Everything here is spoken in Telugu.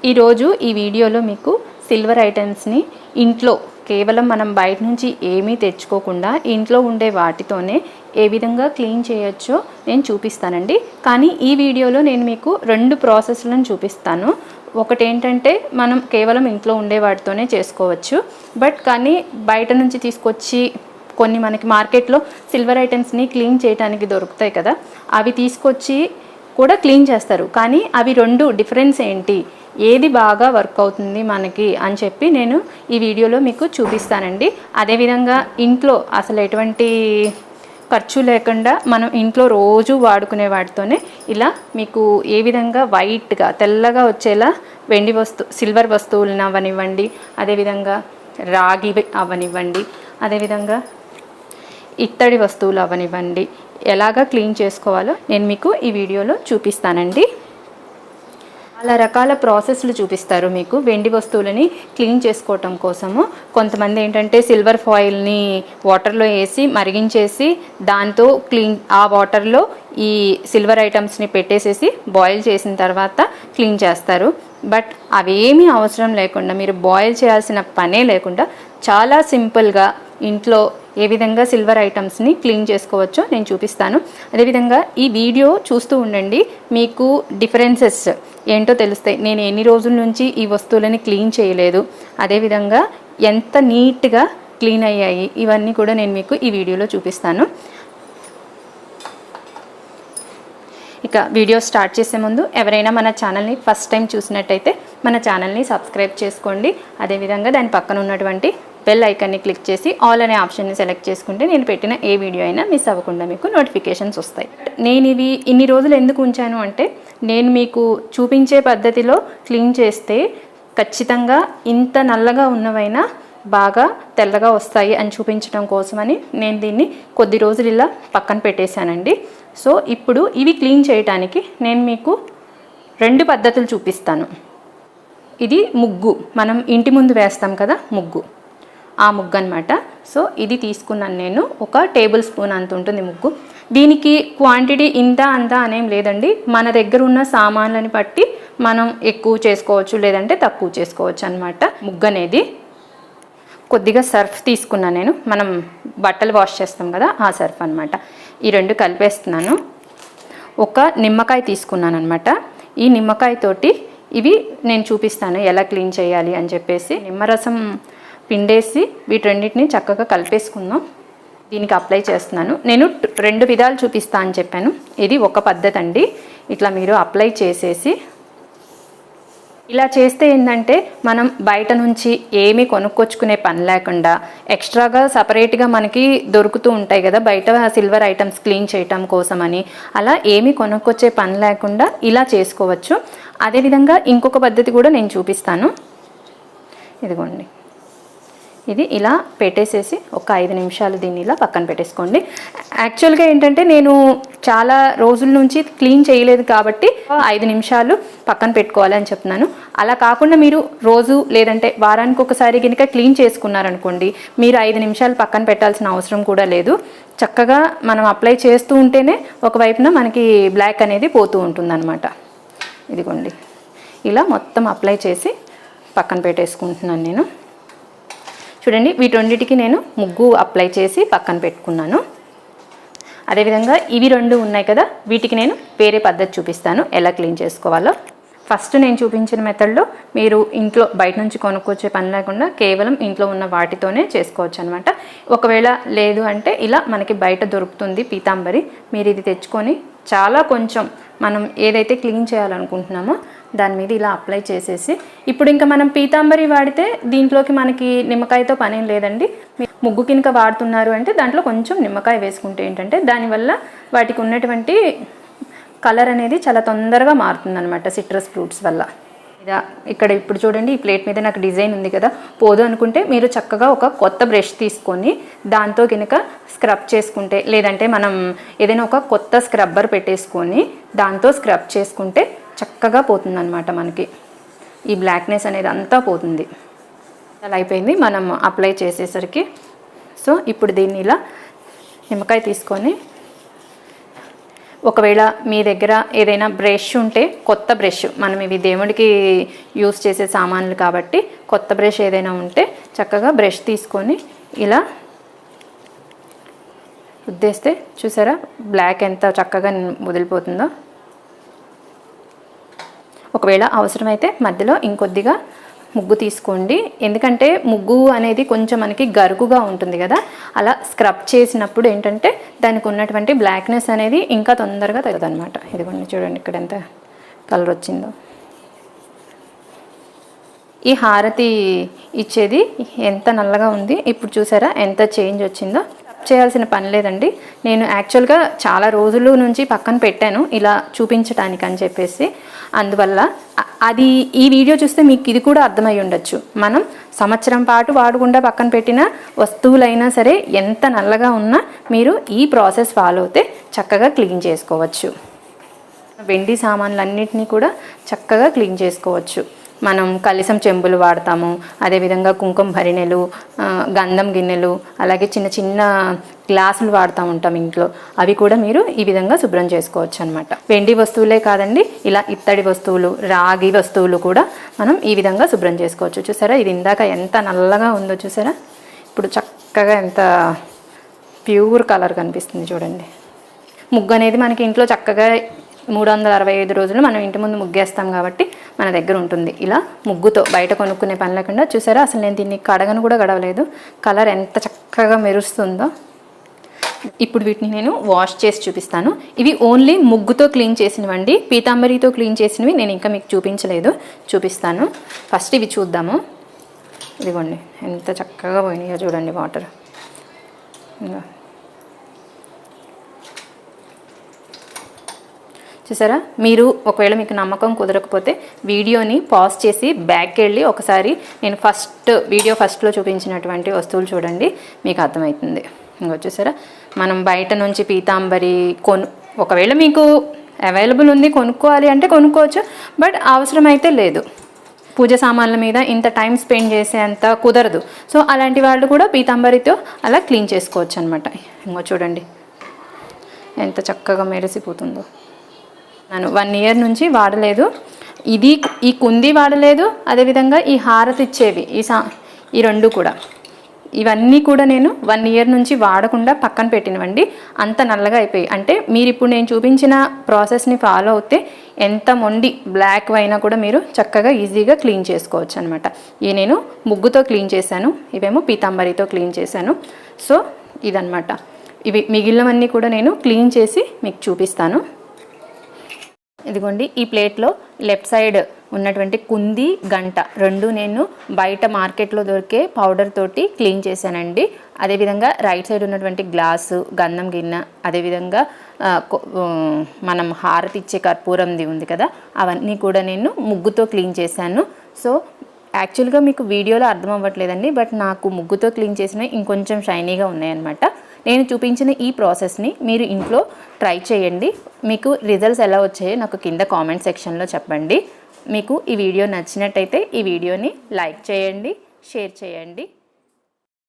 ఈరోజు ఈ వీడియోలో మీకు సిల్వర్ ఐటమ్స్ని ఇంట్లో కేవలం మనం బయట నుంచి ఏమీ తెచ్చుకోకుండా ఇంట్లో ఉండే వాటితోనే ఏ విధంగా క్లీన్ చేయొచ్చో నేను చూపిస్తానండి. కానీ ఈ వీడియోలో నేను మీకు రెండు ప్రాసెస్లను చూపిస్తాను. ఒకటి ఏంటంటే మనం కేవలం ఇంట్లో ఉండే వాటితోనే చేసుకోవచ్చు. కానీ బయట నుంచి తీసుకొచ్చి కొన్ని మనకి మార్కెట్లో సిల్వర్ ఐటమ్స్ని క్లీన్ చేయడానికి దొరుకుతాయి కదా, అవి తీసుకొచ్చి కూడా క్లీన్ చేస్తారు. కానీ అవి రెండు డిఫరెన్స్ ఏంటి, ఏది బాగా వర్క్ అవుతుంది మనకి అని చెప్పి నేను ఈ వీడియోలో మీకు చూపిస్తానండి. అదేవిధంగా ఇంట్లో అసలు ఎటువంటి ఖర్చు లేకుండా మనం ఇంట్లో రోజు వాడుకునే వాటితోనే ఇలా మీకు ఏ విధంగా వైట్గా తెల్లగా వచ్చేలా సిల్వర్ వస్తువులను అవనివ్వండి, అదేవిధంగా రాగి అవనివ్వండి, అదేవిధంగా ఇత్తడి వస్తువులు అవనివ్వండి, ఎలాగా క్లీన్ చేసుకోవాలో నేను మీకు ఈ వీడియోలో చూపిస్తానండి. చాలా రకాల ప్రాసెస్లు చూపిస్తారు మీకు వెండి వస్తువులని క్లీన్ చేసుకోవటం కోసము. కొంతమంది ఏంటంటే సిల్వర్ ఫాయిల్ని వాటర్లో వేసి మరిగించేసి దాంతో ఆ వాటర్లో ఈ సిల్వర్ ఐటమ్స్ని పెట్టేసేసి బాయిల్ చేసిన తర్వాత క్లీన్ చేస్తారు. బట్ అవేమీ అవసరం లేకుండా, మీరు బాయిల్ చేయాల్సిన పనే లేకుండా చాలా సింపుల్గా ఇంట్లో ఏ విధంగా సిల్వర్ ఐటమ్స్ని క్లీన్ చేసుకోవచ్చో నేను చూపిస్తాను. అదేవిధంగా ఈ వీడియో చూస్తూ ఉండండి, మీకు డిఫరెన్సెస్ ఏంటో తెలుస్తాయి. నేను ఎన్ని రోజుల నుంచి ఈ వస్తువులని క్లీన్ చేయలేదు, అదేవిధంగా ఎంత నీట్గా క్లీన్ అయ్యాయి, ఇవన్నీ కూడా నేను మీకు ఈ వీడియోలో చూపిస్తాను. ఇక వీడియో స్టార్ట్ చేసే ముందు ఎవరైనా మన ఛానల్ని ఫస్ట్ టైం చూసినట్టయితే మన ఛానల్ని సబ్స్క్రైబ్ చేసుకోండి. అదేవిధంగా దాని పక్కన ఉన్నటువంటి బెల్ ఐకాన్ని క్లిక్ చేసి ఆల్ అనే ఆప్షన్ని సెలెక్ట్ చేసుకుంటే నేను పెట్టిన ఏ వీడియో అయినా మిస్ అవ్వకుండా మీకు నోటిఫికేషన్స్ వస్తాయి. నేను ఇవి ఇన్ని రోజులు ఎందుకు ఉంచాను అంటే, నేను మీకు చూపించే పద్ధతిలో క్లీన్ చేస్తే ఖచ్చితంగా ఇంత నల్లగా ఉన్నవైనా బాగా తెల్లగా వస్తాయి అని చూపించడం కోసమని నేను దీన్ని కొద్ది రోజులు ఇలా పక్కన పెట్టేశానండి. సో ఇప్పుడు ఇవి క్లీన్ చేయడానికి నేను మీకు రెండు పద్ధతులు చూపిస్తాను. ఇది ముగ్గు, మనం ఇంటి ముందు వేస్తాం కదా ముగ్గు, ఆ ముగ్గు అనమాట. సో ఇది తీసుకున్నాను నేను, ఒక టేబుల్ స్పూన్ అంత ఉంటుంది ముగ్గు. దీనికి క్వాంటిటీ ఇంత అంత అనేం లేదండి, మన దగ్గర ఉన్న సామాన్లని బట్టి మనం ఎక్కువ చేసుకోవచ్చు లేదంటే తక్కువ చేసుకోవచ్చు అనమాట. ముగ్గు అనేది కొద్దిగా సర్ఫ్ తీసుకున్నాను నేను, మనం బట్టలు వాష్ చేస్తాం కదా ఆ సర్ఫ్ అనమాట. ఈ రెండు కలిపేస్తున్నాను. ఒక నిమ్మకాయ తీసుకున్నాను అనమాట. ఈ నిమ్మకాయతోటి ఇవి నేను చూపిస్తాను ఎలా క్లీన్ చేయాలి అని చెప్పేసి. నిమ్మరసం పిండేసి వీటన్నిటిని చక్కగా కలిపేసుకుందాం. దీనికి అప్లై చేస్తున్నాను. నేను రెండు విధాలు చూపిస్తా అని చెప్పాను, ఇది ఒక పద్ధతి అండి. ఇట్లా మీరు అప్లై చేసేసి ఇలా చేస్తే ఏంటంటే మనం బయట నుంచి ఏమీ కొనుక్కొచ్చుకునే పని లేకుండా ఎక్స్ట్రాగా సపరేట్గా మనకి దొరుకుతూ ఉంటాయి కదా బయట సిల్వర్ ఐటమ్స్ క్లీన్ చేయటం కోసమని, అలా ఏమీ కొనుక్కొచ్చే పని లేకుండా ఇలా చేసుకోవచ్చు. అదేవిధంగా ఇంకొక పద్ధతి కూడా నేను చూపిస్తాను. ఇదిగోండి, ఇది ఇలా పెట్టేసేసి ఒక 5 నిమిషాలు దీన్ని ఇలా పక్కన పెట్టేసుకోండి. యాక్చువల్గా ఏంటంటే నేను చాలా రోజుల నుంచి క్లీన్ చేయలేదు కాబట్టి 5 నిమిషాలు పక్కన పెట్టుకోవాలని చెప్తున్నాను. అలా కాకుండా మీరు రోజు లేదంటే వారానికి ఒకసారి కనుక క్లీన్ చేసుకున్నారనుకోండి, మీరు 5 నిమిషాలు పక్కన పెట్టాల్సిన అవసరం కూడా లేదు. చక్కగా మనం అప్లై చేస్తూ ఉంటేనే ఒకవైపున మనకి బ్లాక్ అనేది పోతూ ఉంటుందన్నమాట. ఇదిగోండి, ఇలా మొత్తం అప్లై చేసి పక్కన పెట్టేసుకుంటున్నాను నేను. చూడండి, వీటన్నిటికీ నేను ముగ్గు అప్లై చేసి పక్కన పెట్టుకున్నాను. అదేవిధంగా ఇవి రెండు ఉన్నాయి కదా, వీటికి నేను వేరే పద్ధతి చూపిస్తాను ఎలా క్లీన్ చేసుకోవాలో. ఫస్ట్ నేను చూపించిన మెథడ్లో మీరు ఇంట్లో బయట నుంచి కొనుక్కొచ్చే పని లేకుండా కేవలం ఇంట్లో ఉన్న వాటితోనే చేసుకోవచ్చు అనమాట. ఒకవేళ లేదు అంటే ఇలా మనకి బయట దొరుకుతుంది పీతాంబరి, మీరు ఇది తెచ్చుకొని చాలా కొంచెం మనం ఏదైతే క్లీన్ చేయాలనుకుంటున్నామో దాని మీద ఇలా అప్లై చేసేసి, ఇప్పుడు ఇంకా మనం పీతాంబరి వాడితే దీంట్లోకి మనకి నిమ్మకాయతో పనేం లేదండి. ముగ్గు కింద వాడుతున్నారు అంటే దాంట్లో కొంచెం నిమ్మకాయ వేసుకుంటే ఏంటంటే దానివల్ల వాటికి ఉన్నటువంటి కలర్ అనేది చాలా తొందరగా మారుతుందన్నమాట సిట్రస్ ఫ్రూట్స్ వల్ల. ఇక్కడ ఇప్పుడు చూడండి, ఈ ప్లేట్ మీద నాకు డిజైన్ ఉంది కదా, పోదు అనుకుంటే మీరు చక్కగా ఒక కొత్త బ్రష్ తీసుకొని దాంతో కనుక స్క్రబ్ చేసుకుంటే, లేదంటే మనం ఏదైనా ఒక కొత్త స్క్రబ్బర్ పెట్టేసుకొని దాంతో స్క్రబ్ చేసుకుంటే చక్కగా పోతుందన్నమాట. మనకి ఈ బ్లాక్నెస్ అనేది అంతా పోతుంది. అలా అయిపోయింది మనం అప్లై చేసేసరికి. సో ఇప్పుడు దీన్ని ఇలా నిమ్మకాయ తీసుకొని ఒకవేళ మీ దగ్గర ఏదైనా బ్రష్ ఉంటే కొత్త బ్రష్, మనం ఇవి దేవుడికి యూస్ చేసే సామాన్లు కాబట్టి కొత్త బ్రష్ ఏదైనా ఉంటే చక్కగా బ్రష్ తీసుకొని ఇలా రుద్దేస్తే చూసారా బ్లాక్ ఎంత చక్కగా వదిలిపోతుందో. ఒకవేళ అవసరమైతే మధ్యలో ఇంకొద్దిగా ముగ్గు తీసుకోండి, ఎందుకంటే ముగ్గు అనేది కొంచెం మనకి గరుకుగా ఉంటుంది కదా, అలా స్క్రబ్ చేసినప్పుడు ఏంటంటే దానికి ఉన్నటువంటి బ్లాక్నెస్ అనేది ఇంకా తొందరగా తగ్గదనమాట. ఇదిగోండి చూడండి ఇక్కడ ఎంత కలర్ వచ్చిందో. ఈ హారతి ఇచ్చేది ఎంత నల్లగా ఉంది, ఇప్పుడు చూసారా ఎంత చేంజ్ వచ్చిందో. చేయాల్సిన పని లేదండి. నేను యాక్చువల్గా చాలా రోజుల నుంచి పక్కన పెట్టాను ఇలా చూపించడానికి అని చెప్పేసి, అందువల్ల అది ఈ వీడియో చూస్తే మీకు ఇది కూడా అర్థమై ఉండొచ్చు. మనం సంవత్సరం పాటు వాడకుండా పక్కన పెట్టిన వస్తువులైనా సరే ఎంత నల్లగా ఉన్నా మీరు ఈ ప్రాసెస్ ఫాలో అవుతే చక్కగా క్లీన్ చేసుకోవచ్చు. వెండి సామాన్లన్నింటినీ కూడా చక్కగా క్లీన్ చేసుకోవచ్చు. మనం కలిసం చెంబులు వాడతాము, అదేవిధంగా కుంకుమ భరిణెలు, గంధం గిన్నెలు, అలాగే చిన్న చిన్న గ్లాసులు వాడుతూ ఉంటాం ఇంట్లో, అవి కూడా మీరు ఈ విధంగా శుభ్రం చేసుకోవచ్చు అనమాట. వెండి వస్తువులే కాదండి, ఇలా ఇత్తడి వస్తువులు, రాగి వస్తువులు కూడా మనం ఈ విధంగా శుభ్రం చేసుకోవచ్చు. చూసారా ఇది ఇందాక ఎంత నల్లగా ఉందో చూసారా, ఇప్పుడు చక్కగా ఎంత ప్యూర్ కలర్ కనిపిస్తుంది చూడండి. ముగ్గు అనేది మనకి ఇంట్లో చక్కగా 365 రోజులు మనం ఇంటి ముందు ముగ్గేస్తాం కాబట్టి మన దగ్గర ఉంటుంది. ఇలా ముగ్గుతో బయట కొనుక్కునే పని లేకుండా చూసారా, అసలు నేను దీన్ని కడగను కూడా గడవలేదు, కలర్ ఎంత చక్కగా మెరుస్తుందో. ఇప్పుడు వీటిని నేను వాష్ చేసి చూపిస్తాను. ఇవి ఓన్లీ ముగ్గుతో క్లీన్ చేసినవండి, పీతాంబరితో క్లీన్ చేసినవి నేను ఇంకా మీకు చూపించలేదు, చూపిస్తాను. ఫస్ట్ ఇవి చూద్దాము. ఇదిగోండి ఎంత చక్కగా పోయినాయో చూడండి వాటర్. ఇంకా చూసారా, మీరు ఒకవేళ మీకు నమ్మకం కుదరకపోతే వీడియోని పాజ్ చేసి బ్యాక్కి వెళ్ళి ఒకసారి నేను వీడియో ఫస్ట్లో చూపించినటువంటి వస్తువులు చూడండి, మీకు అర్థమవుతుంది. ఇంకా చూసారా, మనం బయట నుంచి పీతాంబరి ఒకవేళ మీకు అవైలబుల్ ఉంది కొనుక్కోవాలి అంటే కొనుక్కోవచ్చు, బట్ అవసరమైతే లేదు. పూజ సామాన్ల మీద ఇంత టైం స్పెండ్ చేసేంత కుదరదు. సో అలాంటి వాళ్ళు కూడా పీతాంబరితో అలా క్లీన్ చేసుకోవచ్చు అనమాట. ఇంకో చూడండి ఎంత చక్కగా మెరిసిపోతుందో. నేను 1 year నుంచి వాడలేదు, ఈ కుంది వాడలేదు, అదేవిధంగా ఈ హారతి ఇచ్చేవి ఈ రెండు కూడా, ఇవన్నీ కూడా నేను 1 year నుంచి వాడకుండా పక్కన పెట్టినవండి. అంత నల్లగా అయిపోయి, అంటే మీరు ఇప్పుడు నేను చూపించిన ప్రాసెస్ని ఫాలో అవుతే ఎంత మొండి బ్లాక్ అయినా కూడా మీరు చక్కగా ఈజీగా క్లీన్ చేసుకోవచ్చు అనమాట. ఇవి నేను ముగ్గుతో క్లీన్ చేశాను, ఇవేమో పీతాంబరితో క్లీన్ చేశాను. సో ఇదనమాట. ఇవి మిగిలినవన్నీ కూడా నేను క్లీన్ చేసి మీకు చూపిస్తాను. ఇదిగోండి ఈ ప్లేట్లో లెఫ్ట్ సైడ్ ఉన్నటువంటి కుంది, గంట రెండు నేను బయట మార్కెట్లో దొరికే పౌడర్ తోటి క్లీన్ చేశానండి. అదేవిధంగా రైట్ సైడ్ ఉన్నటువంటి గ్లాసు, గంధం గిన్నె, అదేవిధంగా మనం హారతి ఇచ్చే కర్పూరంది ఉంది కదా, అవన్నీ కూడా నేను ముగ్గుతో క్లీన్ చేశాను. సో యాక్చువల్గా మీకు వీడియోలో అర్థం అవ్వట్లేదండి, బట్ నాకు ముగ్గుతో క్లీన్ చేసినవి ఇంకొంచెం షైనీగా ఉన్నాయన్నమాట. నేను చూపించిన ఈ ప్రాసెస్ని మీరు ఇంట్లో ట్రై చేయండి. మీకు రిజల్ట్స్ ఎలా వచ్చాయో నాకు కింద కామెంట్ సెక్షన్లో చెప్పండి. మీకు ఈ వీడియో నచ్చినట్టయితే ఈ వీడియోని లైక్ చేయండి, షేర్ చేయండి.